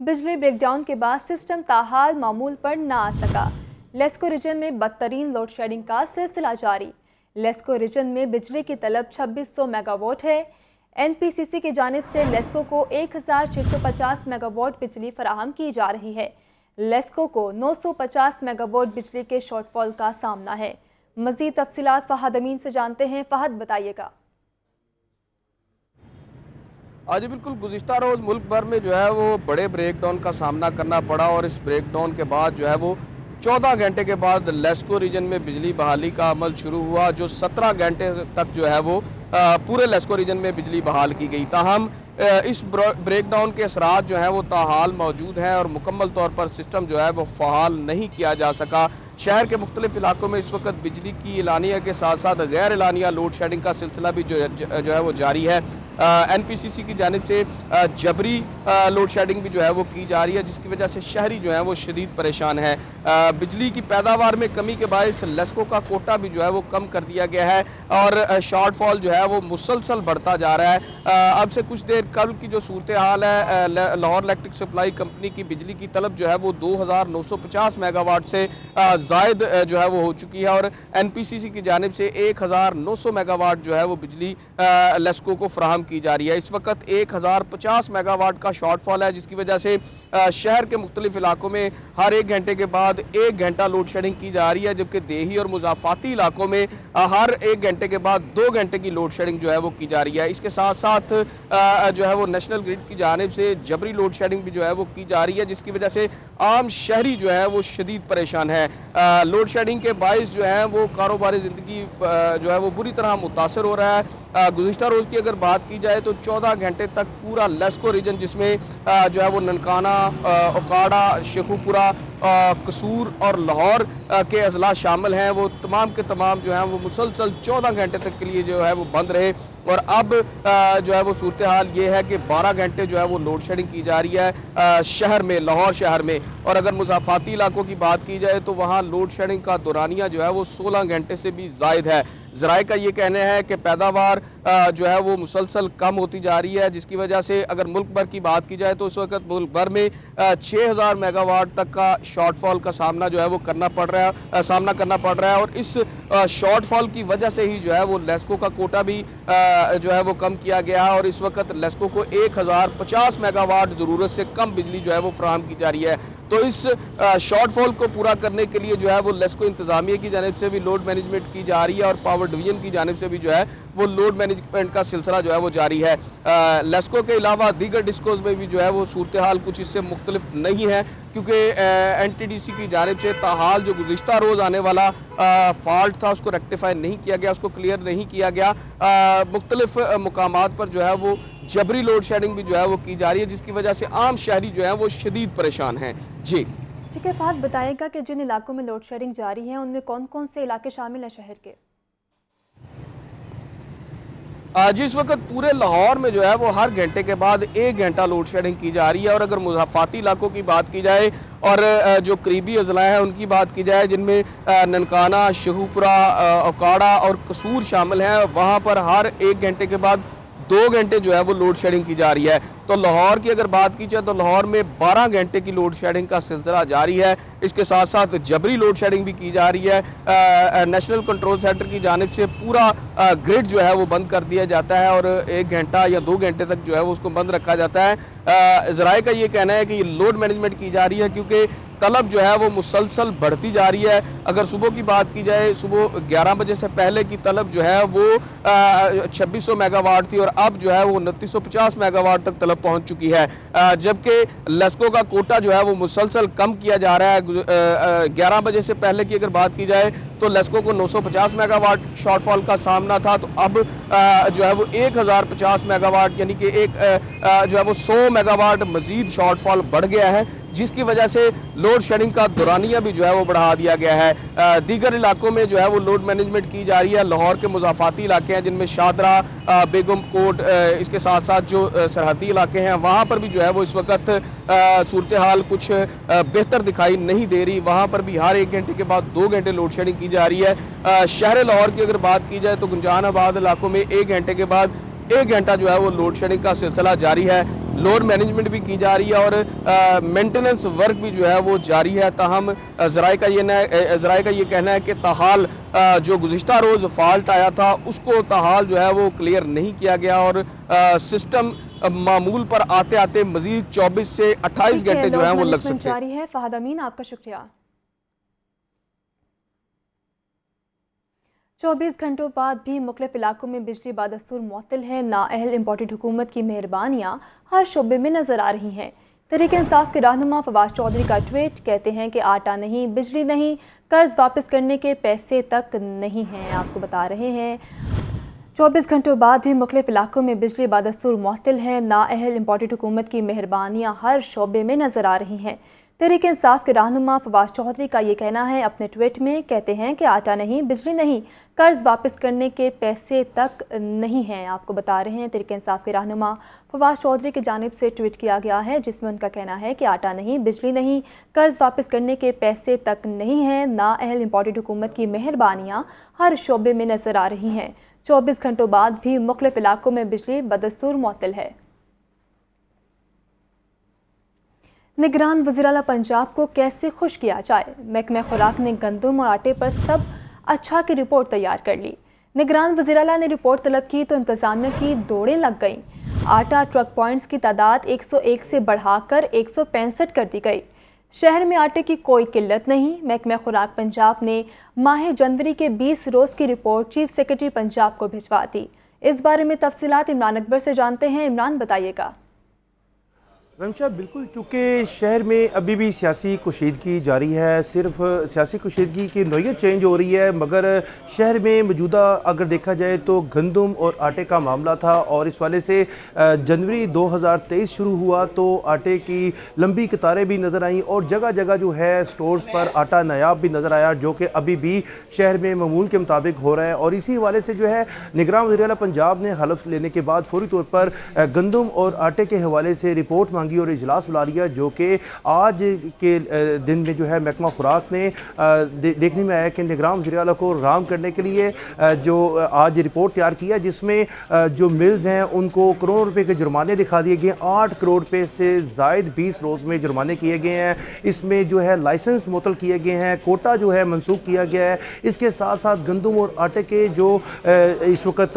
बिजली ब्रेकडाउन के बाद सिस्टम ताहाल मामूल पर न आ सका। लेस्को रीजन में बदतरीन लोड शेडिंग का सिलसिला जारी। लेस्को रीजन में बिजली की तलब 2600 मेगावाट है। एनपीसीसी की जानिब से लेस्को को 1650 मेगावाट बिजली फराहम की जा रही है। लेस्को को 950 मेगावाट बिजली के शॉर्टफॉल का सामना है। मजीद तफसीलात फहद अमीन से जानते हैं। फहद, बताइएगा। आज बिल्कुल गुज़िश्ता रोज़ मुल्क भर में जो है वो बड़े ब्रेकडाउन का सामना करना पड़ा और इस ब्रेकडाउन के बाद जो है वो 14 घंटे के बाद लेस्को रीजन में बिजली बहाली का अमल शुरू हुआ, जो 17 घंटे तक जो है वो पूरे लेस्को रीजन में बिजली बहाल की गई। ताहम इस ब्रेकडाउन के असरात जो हैं वो ताहाल मौजूद हैं और मुकम्मल तौर पर सिस्टम जो है वो फ़ाल नहीं किया जा सका। शहर के मुख्तलिफ इलाकों में इस वक्त बिजली की एलानिया के साथ साथ गैर एलानिया लोड शेडिंग का सिलसिला भी जो है वो जारी है। एनपीसीसी की जानिब से जबरी लोड शेडिंग भी जो है वो की जा रही है, जिसकी वजह से शहरी जो है वो शदीद परेशान है। बिजली की पैदावार में कमी के बायस लेस्को का कोटा भी जो है वो कम कर दिया गया है और शॉर्टफॉल जो है वो मुसलसल बढ़ता जा रहा है। अब से कुछ देर कल की जो सूरत हाल है, लाहौर इलेक्ट्रिक सप्लाई कंपनी की बिजली की तलब जो है वो 2950 मेगावाट से जायद जो है वो हो चुकी है और एनपीसीसी की जानिब से 1900 मेगावाट जो है वो बिजली लेस्को को फराहम की जा रही है। इस वक्त 1050 मेगावाट का शॉर्टफॉल है, जिसकी वजह से शहर के मुख्तलिफ इलाकों में हर 1 घंटे के बाद 1 घंटा लोड शेडिंग की जा रही है, जबकि देही और मुजाफाती इलाकों में हर 1 घंटे के बाद 2 घंटे की लोड शेडिंग जो है वो की जा रही है। इसके साथ साथ जो है वो नेशनल ग्रिड की जानिब से जबरी लोड शेडिंग भी जो है वो की जा रही है, जिसकी वजह से आम शहरी जो है वो शदीद परेशान है। लोड शेडिंग के बायस जो है वो कारोबारी ज़िंदगी जो है वो बुरी तरह मुतासर हो रहा है। गुज़िश्ता रोज़ की अगर बात की जाए तो 14 घंटे तक पूरा लेस्को रीजन, जिसमें जो है वो ननकाना, ओकाड़ा, शेखुपुरा, कसूर और लाहौर के अजला शामिल हैं, वो तमाम के तमाम जो हैं वो मुसलसल 14 घंटे तक के लिए जो है वो बंद रहे। और अब जो है वो सूरत हाल ये है कि 12 घंटे जो है वो लोड शेडिंग की जा रही है शहर में, लाहौर शहर में। और अगर मुजाफाती इलाकों की बात की जाए तो वहाँ लोड शेडिंग का दौरानिया जो है वो 16 घंटे से भी ज़ायद है। ज़राए का ये कहना है कि पैदावार जो है वो मुसलसल कम होती जा रही है, जिसकी वजह से अगर मुल्क भर की बात की जाए तो इस वक्त मुल्क भर में 6000 मेगावाट तक का शॉर्टफॉल का सामना जो है वो करना पड़ रहा है और इस शॉर्टफॉल की वजह से ही जो है वो लेस्को का कोटा भी जो है वो कम किया गया है और इस वक्त लेस्को को 1050 मेगावाट ज़रूरत से कम बिजली जो है वो फराहम की जा रही है। तो इस शॉर्टफॉल को पूरा करने के लिए जो है वो लेस्को इंतज़ामिया की जानिब से भी लोड मैनेजमेंट की जा रही है और पावर डिवीज़न की जानिब से भी जो है वो लोड मैनेजमेंट का सिलसिला जो है वो जारी है। लेस्को के अलावा दीगर डिस्कोज में भी जो है वो सूरत हाल कुछ इससे मुख्तलिफ नहीं है, क्योंकि एनटीडीसी की जानिब से ताहाल जो गुज़िश्ता रोज़ आने वाला फॉल्ट था उसको रेक्टिफाई नहीं किया गया, उसको क्लियर नहीं किया गया। मुख्तलिफ मुकामात पर जो है वो जबरी लोड शेडिंग भी जो है वो की जा रही है, जिसकी वजह से आम शहरी जो है वो शदीद परेशान हैं। जी ठीक है फहद, बताएगा कि जिन इलाकों में लोड शेडिंग जारी है उनमें कौन कौन से इलाके शामिल हैं शहर के? जी, इस वक्त पूरे लाहौर में जो है वो हर घंटे के बाद 1 घंटा लोड शेडिंग की जा रही है और अगर मुज़ाफ़ाती इलाकों की बात की जाए और जो करीबी अजला हैं उनकी बात की जाए, जिनमें ननकाना, शेखुपुरा, ओकाड़ा और कसूर शामिल हैं, वहाँ पर हर 1 घंटे के बाद 2 घंटे जो है वो लोड शेडिंग की जा रही है। तो लाहौर की अगर बात की जाए तो लाहौर में 12 घंटे की लोड शेडिंग का सिलसिला जारी है। इसके साथ साथ जबरी लोड शेडिंग भी की जा रही है। नेशनल कंट्रोल सेंटर की जानिब से पूरा ग्रिड जो है वो बंद कर दिया जाता है और 1 घंटा या 2 घंटे तक जो है वो उसको बंद रखा जाता है। ज़राए का ये कहना है कि ये लोड मैनेजमेंट की जा रही है क्योंकि तलब जो है वो मुसलसल बढ़ती जा रही है। अगर सुबह की बात की जाए, सुबह 11 बजे से पहले की तलब जो है वो 2600 मेगावाट थी और अब जो है वो 2950 मेगावाट तक तलब पहुंच चुकी है, जबकि लेस्को का कोटा जो है वो मुसलसल कम किया जा रहा है। 11 बजे से पहले की अगर बात की जाए तो लेस्को को 950 मेगावाट शॉर्टफॉल का सामना था, तो अब जो है वो 1050 मेगावाट यानी कि एक जो है वो 100 मेगावाट मजीद शॉर्टफॉल बढ़ गया है, जिसकी वजह से लोड शेडिंग का दौरानिया भी जो है वो बढ़ा दिया गया है। दीगर इलाकों में जो है वो लोड मैनेजमेंट की जा रही है। लाहौर के मुजाफाती इलाके हैं जिनमें शादरा, बेगम कोट, इसके साथ साथ जो सरहदी इलाके हैं वहाँ पर भी जो है वो इस वक्त सूरत हाल कुछ बेहतर दिखाई नहीं दे रही। वहाँ पर भी हर 1 घंटे के बाद 2 घंटे लोड शेडिंग की जा रही है। शहर लाहौर की अगर बात की जाए तो गुंजानाबाद इलाकों में 1 घंटे के बाद 1 घंटा जो है वो लोड शेडिंग का सिलसिला जारी है। लोड मैनेजमेंट भी की जा रही है और मेंटेनेंस वर्क भी जो है वो जारी है। ताहम ज़राए का ये कहना है कि ताहाल जो गुज़िश्ता रोज़ फॉल्ट आया था उसको ताहाल जो है वो क्लियर नहीं किया गया और सिस्टम मामूल पर आते आते मजीद 24 से 28 घंटे जो है वो लग सकते हैं। जारी है। फहद अमीन, आपका शुक्रिया। 24 घंटों बाद भी मुख्तलिफ इलाकों में बिजली बादस्तूर मुअत्तल है। नाअहल इम्पोर्टेड हुकूमत की मेहरबानियाँ हर शोबे में नजर आ रही हैं। तहरीक इंसाफ के रहनुमा फवाद चौधरी का ट्वीट, कहते हैं कि आटा नहीं, बिजली नहीं, कर्ज वापस करने के पैसे तक नहीं हैं। आपको बता रहे हैं 24 घंटों बाद भी मुख्तलिफ इलाकों में बिजली बादस्तूर मुअत्तल है। नाअहल इम्पोर्टेड हुकूमत की मेहरबानियाँ हर शोबे में नजर आ रही हैं। तहरीक इंसाफ के रहनुमा फवाद चौधरी का ये कहना है अपने ट्वीट में, कहते हैं कि आटा नहीं, बिजली नहीं, कर्ज वापस करने के पैसे तक नहीं हैं। आपको बता रहे हैं तहरीक इंसाफ के रहनुमा फवाद चौधरी की जानिब से ट्वीट किया गया है जिसमें उनका कहना है कि आटा नहीं, बिजली नहीं, कर्ज वापस करने के पैसे तक नहीं हैं। नाअहल इम्पोर्टेड हुकूमत की मेहरबानियाँ हर शोबे में नजर आ रही हैं। 24 घंटों बाद भी मुख्तलिफ इलाकों में बिजली बदस्तूर मुअत्तल है। निगरान वज़ीर आला पंजाब को कैसे खुश किया जाए? महकमा खुराक ने गंदम और आटे पर सब अच्छा की रिपोर्ट तैयार कर ली। निगरान वज़ीर आला ने रिपोर्ट तलब की तो इंतज़ामिया की दौड़ें लग गईं। आटा ट्रक पॉइंट्स की तादाद 101 से बढ़ाकर 165 कर दी गई। शहर में आटे की कोई किल्लत नहीं। महकमा खुराक पंजाब ने माह जनवरी के 20 रोज़ की रिपोर्ट चीफ सेक्रेटरी पंजाब को भिजवा दी। इस बारे में तफसीलात इमरान अकबर से जानते हैं। इमरान, बताइएगा। रमशा, बिल्कुल, चूँकि शहर में अभी भी सियासी कुशीदगी जारी है। सिर्फ सियासी कुशीदगी की नोयत चेंज हो रही है, मगर शहर में मौजूदा अगर देखा जाए तो गंदम और आटे का मामला था और इस वाले से जनवरी 2023 शुरू हुआ तो आटे की लंबी कतारें भी नज़र आईं और जगह जगह जो है स्टोर्स पर आटा नायाब भी नज़र आया, जो कि अभी भी शहर में मामूल के मुताबिक हो रहा है। और इसी हवाले से जो है निगरान वज़ीर आला पंजाब ने हलफ लेने के बाद फौरी तौर पर गंदम और आटे के हवाले से रिपोर्ट मांगी और इजलास बुला लिया, जो कि आज के दिन में जो है महकमा खुराक ने देखने में आया कि निगरान वज़ीर आला को राम करने के लिए जो आज रिपोर्ट तैयार की है, जिसमें जो मिल्स हैं उनको करोड़ों रुपए के जुर्माने दिखा दिए गए। 8 करोड़ रुपए से ज़ायद 20 रोज़ में जुर्माने किए गए हैं। इसमें जो है लाइसेंस मुअत्तल किए गए हैं, कोटा जो है मनसूख किया गया है। इसके साथ साथ गंदम और आटे के जो इस वक्त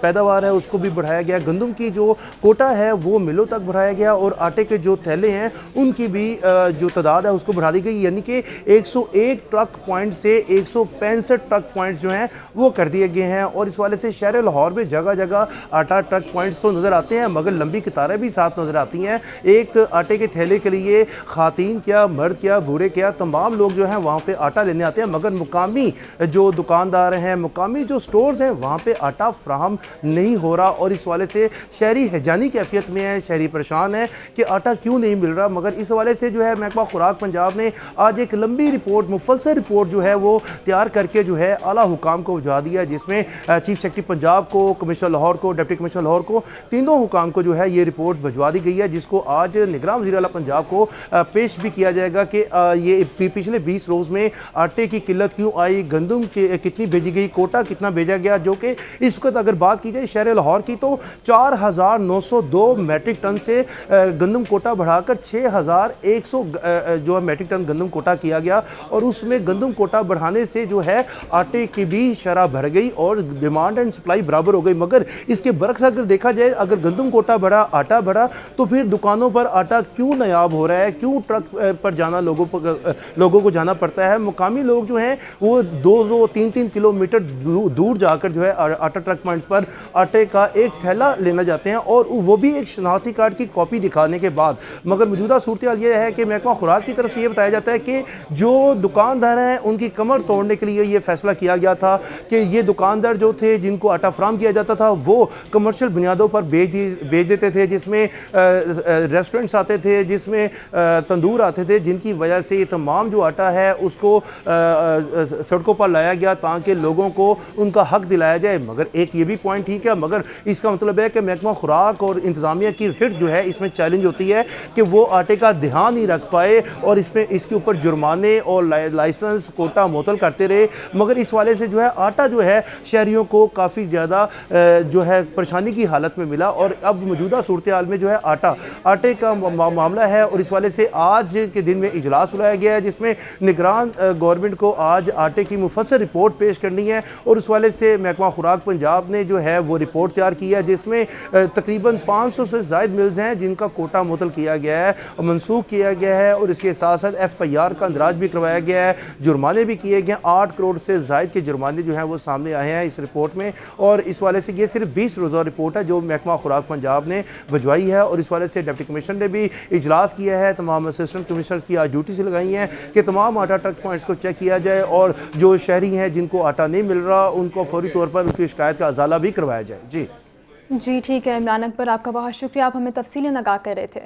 पैदावार है उसको भी बढ़ाया गया। गंदम की जो कोटा है वो मिलों तक बढ़ाया गया और आटे के जो थैले हैं उनकी भी जो तादाद है उसको बढ़ा दी गई, यानी कि 101 ट्रक पॉइंट से 165 ट्रक पॉइंट्स जो हैं वो कर दिए गए हैं। और इस वाले से शहर लाहौर में जगह जगह आटा ट्रक पॉइंट्स तो नज़र आते हैं, मगर लंबी कतारें भी साथ नज़र आती हैं। एक आटे के थैले के लिए खातीन क्या, मर्द क्या, बूढ़े क्या, तमाम लोग जो हैं वहाँ पर आटा लेने आते हैं, मगर मुकामी जो दुकानदार हैं, मुकामी जो स्टोर्स हैं वहाँ पर आटा फ्राहम नहीं हो रहा। और इस वाले से शहरी हैजानी कैफियत में है, शहरी परेशान है कि आटा क्यों नहीं मिल रहा। मगर इस हवाले से जो है महकमा खुराक पंजाब ने आज एक लंबी रिपोर्ट, मुफस्सल रिपोर्ट जो है वो तैयार करके जो है आला हुकाम को भिजवा दिया, जिसमें चीफ सेक्रेटरी पंजाब को, कमिश्नर लाहौर को, डिप्टी कमिश्नर लाहौर को, तीनों हुकाम को जो है ये रिपोर्ट भिजवा दी गई है, जिसको आज निगरान वज़ीर आला पंजाब को पेश भी किया जाएगा कि ये पिछले 20 रोज़ में आटे की किल्लत क्यों आई, गंदम कितनी भेजी गई, कोटा कितना भेजा गया, जो कि इस वक्त अगर बात की जाए शहर लाहौर की तो 4902 मैट्रिक टन से गंदम कोटा बढ़ाकर 6100 जो है मैट्रिक टन गंदम कोटा किया गया। और उसमें गंदम कोटा बढ़ाने से जो है आटे की भी शरह भर गई और डिमांड एंड सप्लाई बराबर हो गई। मगर इसके बरक्स अगर देखा जाए, अगर गंदम कोटा बढ़ा, आटा बढ़ा, तो फिर दुकानों पर आटा क्यों नायाब हो रहा है, क्यों ट्रक पर जाना लोगों को जाना पड़ता है। मुकामी लोग जो हैं वो 2-3 किलोमीटर दूर जाकर जो है आटा ट्रक पॉइंट्स पर आटे का एक थैला लेना जाते हैं और वो भी एक शनाख्ती कार्ड की कॉपी दिखाने के बाद। मगर मौजूदा सूरत हाल ये है कि महकमा खुराक की तरफ से ये बताया जाता है कि जो दुकानदार हैं उनकी कमर तोड़ने के लिए ये फैसला किया गया था कि ये दुकानदार जो थे जिनको आटा फ्राहम किया जाता था वो कमर्शियल बुनियादों पर बेच देते थे, जिसमें रेस्टोरेंट्स आते थे, जिसमें तंदूर आते थे, जिनकी वजह से ये तमाम जो आटा है उसको सड़कों पर लाया गया ताकि लोगों को उनका हक दिलाया जाए। मगर एक ये भी पॉइंट ठीक है, मगर इसका मतलब है कि महकमा खुराक और इंतजामिया की हिट जो है इसमें चैलेंज चैलेंज होती है कि वो आटे का ध्यान नहीं रख पाए और इसमें इसके ऊपर जुर्माने और लाइसेंस कोटा मुअत्तल करते रहे। मगर इस वाले से जो है आटा जो है शहरियों को काफ़ी ज़्यादा जो है परेशानी की हालत में मिला और अब मौजूदा सूरत हाल में जो है आटे का मामला है और इस वाले से आज के दिन में इजलास बुलाया गया है जिसमें निगरान गवर्नमेंट को आज आटे की मुफस्सल रिपोर्ट पेश करनी है और उस वाले से महकमा खुराक पंजाब ने जो है वो रिपोर्ट तैयार की है जिसमें तकरीबन 500 से ज़ायद मिल्स हैं जिनका कोटा मुअत्तल किया गया है और मनसूख किया गया है और इसके साथ साथ FIR का अंदराज भी करवाया गया है, जुर्माने भी किए गए। 8 करोड़ से ज़ायद के जुर्माने जो हैं वो सामने आए हैं इस रिपोर्ट में और इस वाले से ये सिर्फ 20 रोज़ा रिपोर्ट है जो महकमा खुराक पंजाब ने भिजवाई है और इस वाले से डिप्टी कमिश्नर ने भी इजलास किया है। तमाम असिस्टेंट कमिश्नर की आज ड्यूटी से लगाई हैं कि तमाम आटा ट्रक पॉइंट्स को चेक किया जाए और जो शहरी हैं जिनको आटा नहीं मिल रहा उनको फौरी तौर पर उनकी शिकायत का अजाला भी करवाया जाए। जी ठीक है इमरान अकबर, आपका बहुत शुक्रिया, आप हमें तफसीलें आगाह कर रहे थे।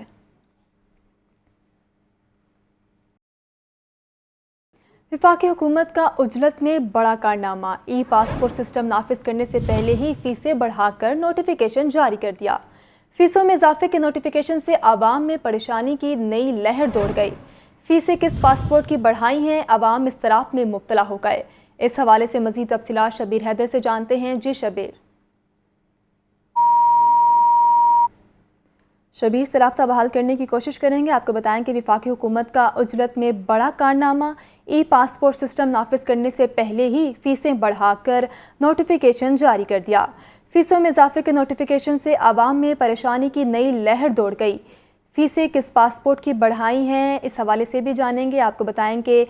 वफाकी हुकूमत का उजलत में बड़ा कारनामा, ई पासपोर्ट सिस्टम नाफिज करने से पहले ही फीसें बढ़ाकर नोटिफिकेशन जारी कर दिया। फीसों में इजाफे के नोटिफिकेशन से आवाम में परेशानी की नई लहर दौड़ गई। फीसें किस पासपोर्ट की बढ़ाई हैं, आवाम इस्तराब में मुब्तला हो गए। इस हवाले से मजीद तफसीलात शबीर हैदर से जानते हैं। जी शबीर से रब्ता बहाल करने की कोशिश करेंगे। आपको बताएं कि वफाकी हुकूमत का उजलत में बड़ा कारनामा, ई पासपोर्ट सिस्टम नाफिज करने से पहले ही फीसें बढ़ाकर नोटिफिकेशन जारी कर दिया। फीसों में इजाफे के नोटिफिकेशन से आवाम में परेशानी की नई लहर दौड़ गई। फीसें किस पासपोर्ट की बढ़ाई हैं, इस हवाले से भी जानेंगे। आपको बताएं कि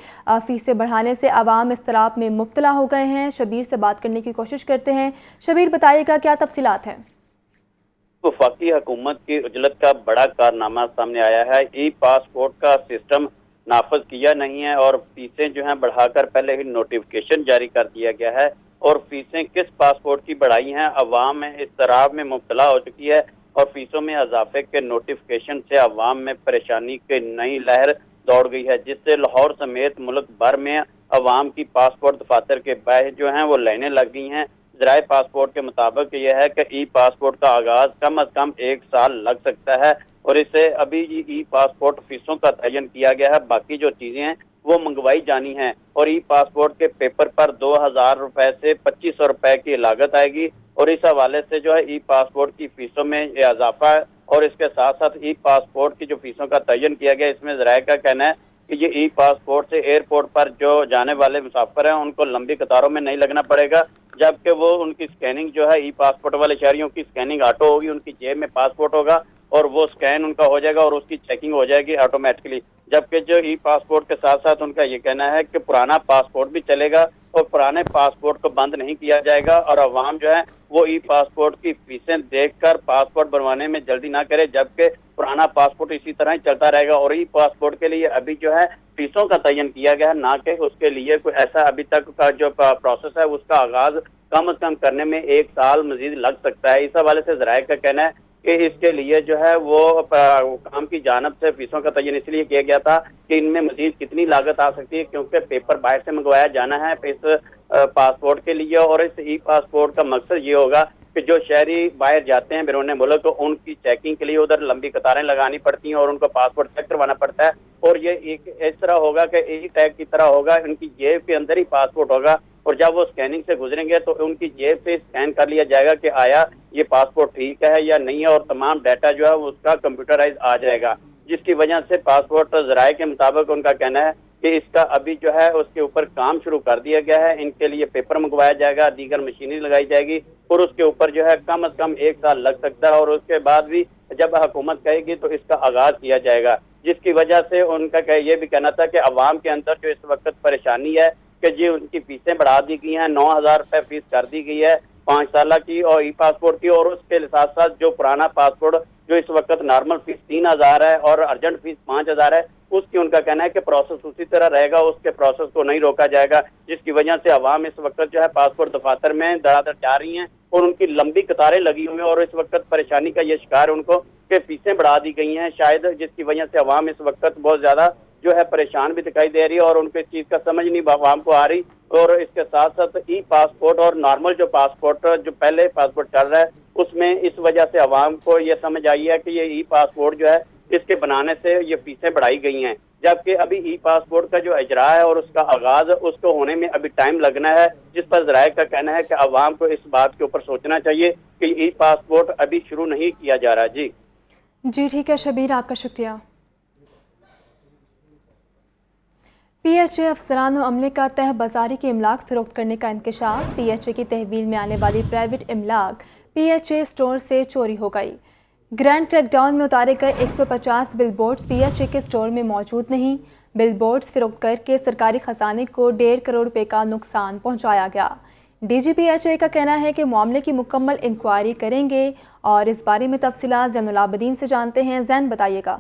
फीसें बढ़ाने से आवाम इस्तराब में मुब्तला हो गए हैं। शबीर से बात करने की कोशिश करते हैं। शबीर बताइएगा क्या तफसीलात हैं। वफाकी हुकूमत की उजलत का बड़ा कारनामा सामने आया है। ई पासपोर्ट का सिस्टम नाफज किया नहीं है और फीसें जो हैं बढ़ाकर पहले ही नोटिफिकेशन जारी कर दिया गया है और फीसें किस पासपोर्ट की बढ़ाई हैं, अवाम में इस्तराब में मुब्तला हो चुकी है और फीसों में इजाफे के नोटिफिकेशन से अवाम में परेशानी की नई लहर दौड़ गई है जिससे लाहौर समेत मुल्क भर में अवाम की पासपोर्ट दफातर के बाहर जो हैं वो लाइनें लग गई हैं। ज़राए पासपोर्ट के मुताबिक यह है कि ई पासपोर्ट का आगाज कम अज कम 1 साल लग सकता है और इसे अभी ई पासपोर्ट फीसों का तयन किया गया है। बाकी जो चीजें हैं वो मंगवाई जानी है और ई पासपोर्ट के पेपर पर 2000 रुपए से 2500 रुपए की लागत आएगी और इस हवाले से जो है ई पासपोर्ट की फीसों में इजाफा है और इसके साथ साथ ई पासपोर्ट की जो फीसों का तयन किया गया इसमें ज़राए का कहना है कि ये ई पासपोर्ट से एयरपोर्ट पर जो जाने वाले मुसाफिर हैं उनको लंबी कतारों में नहीं लगना पड़ेगा, जबकि वो उनकी स्कैनिंग जो है ई पासपोर्ट वाले शहरियों की स्कैनिंग ऑटो होगी, उनकी जेब में पासपोर्ट होगा और वो स्कैन उनका हो जाएगा और उसकी चेकिंग हो जाएगी ऑटोमेटिकली। जबकि जो ई पासपोर्ट के साथ साथ उनका ये कहना है कि पुराना पासपोर्ट भी चलेगा और पुराने पासपोर्ट को बंद नहीं किया जाएगा और अवाम जो है वो ई पासपोर्ट की फीसें देखकर पासपोर्ट बनवाने में जल्दी ना करे, जबकि पुराना पासपोर्ट इसी तरह ही चलता रहेगा और ई पासपोर्ट के लिए अभी जो है फीसों का तयन किया गया है, ना कि उसके लिए कोई ऐसा अभी तक का जो प्रोसेस है उसका आगाज कम से कम करने में 1 साल मजीद लग सकता है। इस हवाले से ज़राए का कहना है कि इसके लिए जो है वो काम की जानब से फीसों का तयन इसलिए किया गया था कि इनमें मजीद कितनी लागत आ सकती है, क्योंकि पेपर बाहर से मंगवाया जाना है इस पासपोर्ट के लिए और इस ई पासपोर्ट का मकसद ये होगा कि जो शहरी बाहर जाते हैं बैरून मुल्क तो उनकी चेकिंग के लिए उधर लंबी कतारें लगानी पड़ती हैं और उनको पासपोर्ट चेक करवाना पड़ता है और ये एक इस तरह होगा कि ई टैग की तरह होगा, उनकी जेब के अंदर ही पासपोर्ट होगा और जब वो स्कैनिंग से गुजरेंगे तो उनकी जेब से स्कैन कर लिया जाएगा कि आया ये पासपोर्ट ठीक है या नहीं है और तमाम डाटा जो है उसका कंप्यूटराइज आ जाएगा, जिसकी वजह से पासपोर्ट ज़राए के मुताबिक उनका कहना है कि इसका अभी जो है उसके ऊपर काम शुरू कर दिया गया है। इनके लिए पेपर मंगवाया जाएगा, दीगर मशीनरी लगाई जाएगी और उसके ऊपर जो है कम से कम 1 साल लग सकता है और उसके बाद भी जब हुकूमत कहेगी तो इसका आगाज किया जाएगा, जिसकी वजह से उनका ये भी कहना था कि अवाम के अंदर जो इस वक्त परेशानी है कि जी उनकी फीसें बढ़ा दी गई हैं, 9000 रुपये फीस कर दी गई है 5 साल की और ई पासपोर्ट की और उसके साथ साथ जो पुराना पासपोर्ट जो इस वक्त नॉर्मल फीस 3000 है और अर्जेंट फीस 5000 है उसकी उनका कहना है कि प्रोसेस उसी तरह रहेगा, उसके प्रोसेस को नहीं रोका जाएगा, जिसकी वजह से अवाम इस वक्त जो है पासपोर्ट दफातर में धड़ाधड़ जा रही हैं और उनकी लंबी कतारें लगी हुई हैं और इस वक्त परेशानी का ये शिकार उनको कि फीसें बढ़ा दी गई हैं शायद, जिसकी वजह से अवाम इस वक्त बहुत ज्यादा जो है परेशान भी दिखाई दे रही है और उनको इस चीज का समझ नहीं आवाम को आ रही और इसके साथ साथ ई पासपोर्ट और नॉर्मल जो पासपोर्ट जो पहले पासपोर्ट चल रहा है उसमें इस वजह से आवाम को ये समझ आई है कि ये ई पासपोर्ट जो है इसके बनाने से ये फीसें बढ़ाई गई हैं, जबकि अभी ई पासपोर्ट का जो इजरा है और उसका आगाज उसको होने में अभी टाइम लगना है, जिस पर ज़राए का कहना है कि आवाम को इस बात के ऊपर सोचना चाहिए कि ई पासपोर्ट अभी शुरू नहीं किया जा रहा। जी ठीक है शबीर, आपका शुक्रिया। पीएचए अफसरान और अमले का तह बाजारी के इमलाक फ़रोख्त करने का इंकशाफ। पीएचए की तहवील में आने वाली प्राइवेट इमलाक पीएचए स्टोर से चोरी हो गई। ग्रैंड क्रैकडाउन में उतारे गए 150 बिलबोर्ड्स पीएचए के स्टोर में मौजूद नहीं। बिलबोर्ड्स फ़रोख्त करके सरकारी ख़जाने को 1.5 करोड़ रुपये का नुकसान पहुँचाया गया। DGPHA का कहना है कि मामले की मुकम्मल इंक्वायरी करेंगे और इस बारे में तफसीलात ज़ैनुल आबिदीन से जानते हैं। जैन बताइएगा।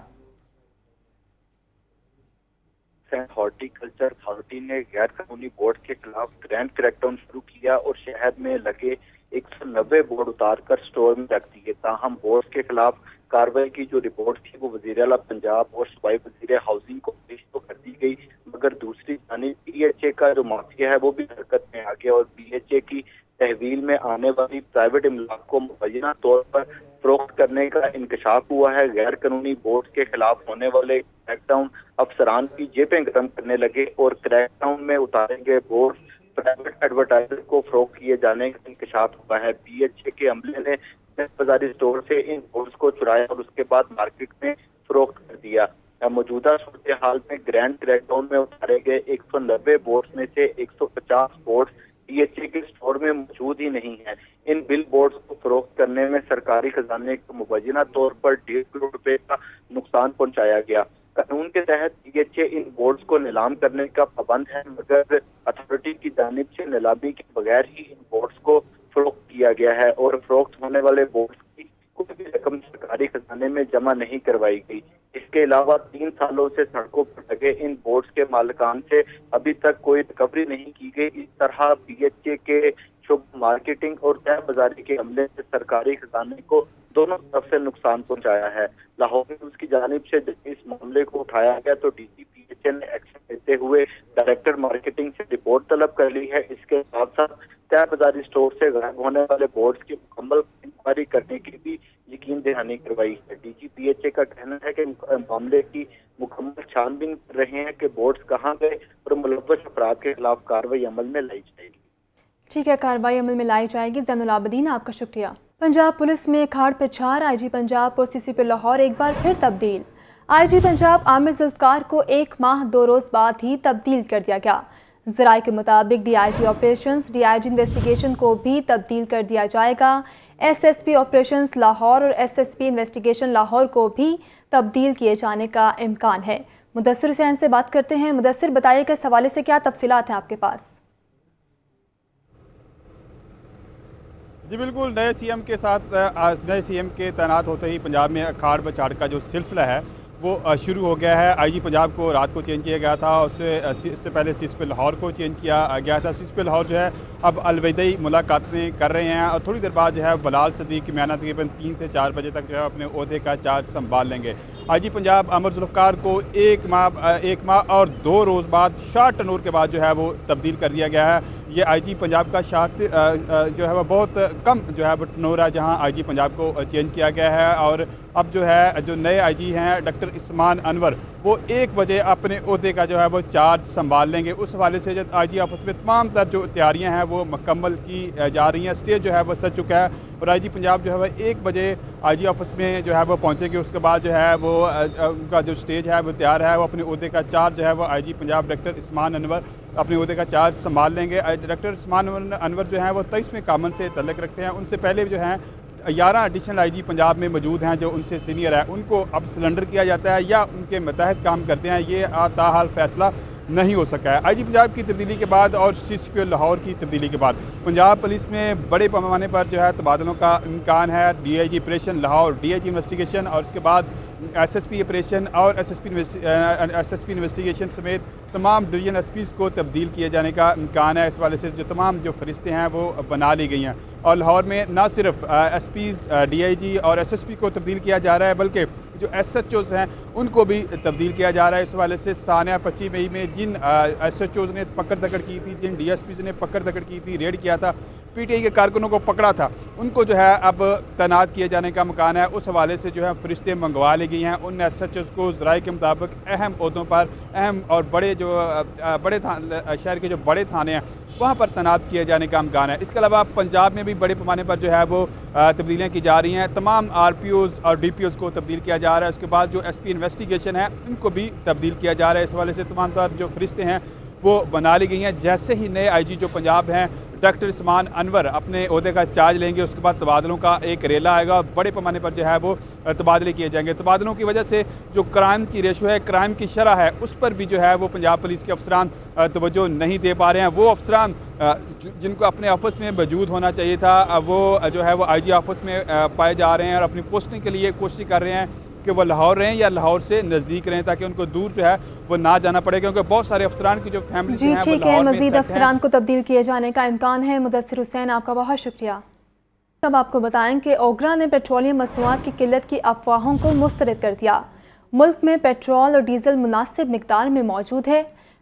हॉर्टिकल्चर अथॉरिटी ने गैर कानूनी बोर्ड के खिलाफ ग्रैंड क्रैकडाउन शुरू किया और शहर में लगे 190 बोर्ड उतारकर स्टोर में रख दिए। ताहम बोर्ड के खिलाफ कार्रवाई की जो रिपोर्ट थी वो वज़ीर आला पंजाब और सूबाई वज़ीर हाउसिंग को पेश तो कर दी गई, मगर दूसरी जानिब पीएचए का जो माफिया है वो भी हरकत में आ गया और पीएचए की तहवील में आने वाली प्राइवेट इमलाक को मुबैना तौर पर फरोख्त करने का इंकशाफ हुआ है। गैर कानूनी बोर्ड के खिलाफ होने वाले क्रैकडाउन अफसरान की जेबें गर्म करने लगे और क्रैकडाउन में उतारे गए बोर्ड प्राइवेट एडवर्टाइजर को फरोख्त किए जाने का इंकशाफ हुआ है। पीएचए के अमले ने बाजारी स्टोर से इन बोर्ड्स को चुराया और उसके बाद मार्केट में फरोख्त कर दिया। मौजूदा सूरत हाल में ग्रैंड क्रैकडाउन में उतारे गए 190 बोर्ड्स में से 150 बोर्ड्स पीएचए के स्टोर में मौजूद ही नहीं है। इन बिल बोर्ड्स को फरोख्त करने में सरकारी खजाने को मुबैना तौर पर 1.5 करोड़ रुपए का नुकसान पहुंचाया गया। कानून के तहत पीएचए इन बोर्ड्स को नीलाम करने का पाबंद है, मगर अथॉरिटी की जानिब से नीलामी के बगैर ही इन बोर्ड्स को फरोख्त किया गया है और फरोख्त होने वाले बोर्ड्स की कोई भी रकम सरकारी खजाने में जमा नहीं करवाई गई। इसके अलावा 3 सालों से सड़कों पर लगे इन बोर्ड्स के मालिकान से अभी तक कोई रिकवरी नहीं की गई। इस तरह पीएचए के शुभ मार्केटिंग और तय बाजारी के अमले से सरकारी खजाने को दोनों तरफ से नुकसान पहुंचाया है। लाहौर में उसकी जानिब से जब इस मामले को उठाया गया तो DGPHA ने एक्शन लेते हुए डायरेक्टर मार्केटिंग से रिपोर्ट तलब कर ली है। इसके साथ साथ तय बाजारी स्टोर से गायब होने वाले बोर्ड्स की मुकम्मल इंक्वायरी करने की भी यकीन दहानी करवाई है। DGPHA का कहना है कि मामले की मुकम्मल छानबीन कर रहे हैं कि बोर्ड्स कहाँ गए और मुलव्वस अफराद के खिलाफ कार्रवाई अमल में लाई जाएगी। ठीक है, कार्रवाई अमल में लाई जाएगी। ज़ैनुल आबिदीन, आपका शुक्रिया। पंजाब पुलिस में खाड़ पिछाड़, IG पंजाब और CCP लाहौर एक बार फिर तब्दील। IG पंजाब आमिर जुल्फ़कार को 1 माह 2 रोज़ बाद ही तब्दील कर दिया गया। ज़राए के मुताबिक DIG ऑपरेशंस, DIG इन्वेस्टिगेशन को भी तब्दील कर दिया जाएगा। SSP ऑपरेशंस लाहौर और SSP इन्वेस्टिगेशन लाहौर को भी तब्दील किए जाने का इम्कान है। मुदस्सिर हुसैन से बात करते हैं। मुदस्सिर, बताइए कि इस हवाले से क्या तफसीलात हैं आपके पास? जी बिल्कुल, नए सीएम के साथ नए सीएम के तैनात होते ही पंजाब में अखाड़ बछाड़ का जो सिलसिला है वो शुरू हो गया है। IG पंजाब को रात को चेंज किया गया था, उससे पहले CSP लाहौर को चेंज किया गया था। CSP लाहौर जो है अब अलविदाई मुलाकातें कर रहे हैं और थोड़ी देर बाद जो है बलाल सदीक म्याना तकरीबन 3 से 4 बजे तक जो है अपने ओहदे का चार्ज संभाल लेंगे। IG पंजाब आमिर जुल्फ़कार को 1 माह और 2 रोज़ बाद शॉर्ट टर्नओवर के बाद जो है वो तब्दील कर दिया गया है। ये IG पंजाब का शॉर्ट जो है वो बहुत कम जो है टर्नओवर है जहाँ IG पंजाब को चेंज किया गया है और अब जो है जो नए IG हैं डॉक्टर इस्मान अनवर वो 1 बजे अपने ओहदे का जो है वो चार्ज संभाल लेंगे। उस हवाले से जब IG ऑफिस में तमाम तर जो तैयारियां हैं वो मुकम्मल की जा रही हैं। स्टेज जो है वो सज चुका है और IG पंजाब जो है वह 1 बजे IG ऑफिस में जो है वो पहुंचेंगे। उसके बाद जो है वो उनका जो स्टेज है वो तैयार है, वो अपने ओहदे का चार्ज जो है वो IG पंजाब डॉक्टर इस्मान अनवर अपने ओहदे का चार्ज संभाल लेंगे। डॉक्टर इस्मान अनवर जो हैं वो 23वें कामन से तल्लुक़ रखते हैं। उनसे पहले जो हैं 11 एडिशनल IG पंजाब में मौजूद हैं जो उनसे सीनियर है, उनको अब सिलेंडर किया जाता है या उनके मतहत काम करते हैं, ये ताहाल फैसला नहीं हो सका है। IG पंजाब की तब्दीली के बाद और CCP लाहौर की तब्दीली के बाद पंजाब पुलिस में बड़े पैमाने पर जो है तबादलों का इम्कान है। DIG operation Lahore, DIG investigation और उसके बाद SSP ऑपरेशन और SSP इन्वेस्टिगेशन समेत तमाम डिवीजन SPs को तब्दील किए जाने का इम्कान है। इस वाले से जो तमाम जो फरिश्ते हैं वो बना ली गई हैं और लाहौर में न सिर्फ SPs, DIG और SSP को तब्दील किया जा रहा है बल्कि जो SHOs हैं उनको भी तब्दील किया जा रहा है। इस वाले से सानिया 25 मई में जिन SHOs ने पकड़ दकड़ की थी, जिन DSPs ने पकड़ दकड़ की थी, रेड किया था, पीटीआई के कारकुनों को पकड़ा था, उनको जो है अब तैनात किए जाने का मकान है। उस हवाले से जो है फरिश्ते मंगवा ली गई हैं। उन एसएचओ को ज़राए के मुताबिक अहम ओहदों पर, अहम और बड़े जो शहर के जो बड़े थाने हैं वहाँ पर तैनात किए जाने का इम्कान है। इसके अलावा पंजाब में भी बड़े पैमाने पर जो है वो तब्दीलियाँ की जा रही हैं। तमाम आरपीओज़ और डीपीओज़ को तब्दील किया जा रहा है। उसके बाद जो एसपी इन्वेस्टिगेशन है उनको भी तब्दील किया जा रहा है। इस हवाले से तमाम तौर जो फरिश्ते हैं वो बना ली गई हैं। जैसे ही नए आईजी जो पंजाब हैं डॉक्टर उस्मान अनवर अपने ओहदे का चार्ज लेंगे, उसके बाद तबादलों का एक रेला आएगा। बड़े पैमाने पर जो है वो तबादले किए जाएंगे। तबादलों की वजह से जो क्राइम की रेशो है, क्राइम की शरह है, उस पर भी जो है वो पंजाब पुलिस के अफसरान तवज्जो नहीं दे पा रहे हैं। वो अफसरान जिनको अपने ऑफिस में मौजूद होना चाहिए था, वो जो है वो आईजी ऑफिस में पाए जा रहे हैं और अपनी पोस्टिंग के लिए कोशिश कर रहे हैं कि वो लाहौर रहें या लाहौर से नज़दीक रहें, ताकि उनको दूर जो है वो ना जाना पड़े, क्योंकि बहुत सारे अफसरान की जो फैमिली जी ठीक है, मजीद अफसरान को तब्दील किए जाने का इम्कान है। मुदस्सिर हुसैन, आपका बहुत शुक्रिया। अब आपको बताएं कि ओगरा ने पेट्रोलियम मसनूआत की किल्लत की अफवाहों को मुस्तरद कर दिया। मुल्क में पेट्रोल और डीजल मुनासिब मिकदार में मौजूद है।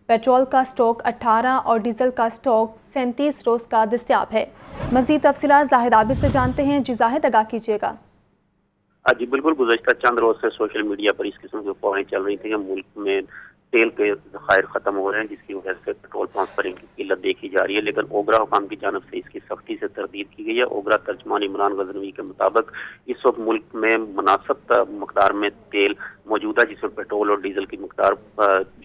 पेट्रोल का स्टॉक 18 और डीजल का स्टॉक 37 रोज़ का दस्तयाब है। मजीद तफसीलात जाहिद आबिद से जानते हैं। जी जाहिद, आगाह कीजिएगा। जी बिल्कुल, गुज़श्ता चंद रोज से सोशल मीडिया पर इस किस्म की अफवाहें चल रही थी कि मुल्क में तेल के ज़खायर ख़त्म हो रहे हैं, जिसकी वजह से पेट्रोल पंप पर इनकी किल्लत देखी जा रही है। लेकिन ओगरा हुकाम की जानब से इसकी सख्ती से तरदीद की गई है। ओगरा तर्जमान इमरान गजनवी के मुताबिक इस वक्त मुल्क में मुनासिब मकदार में तेल मौजूद है, जिसमें पेट्रोल और डीजल की मकदार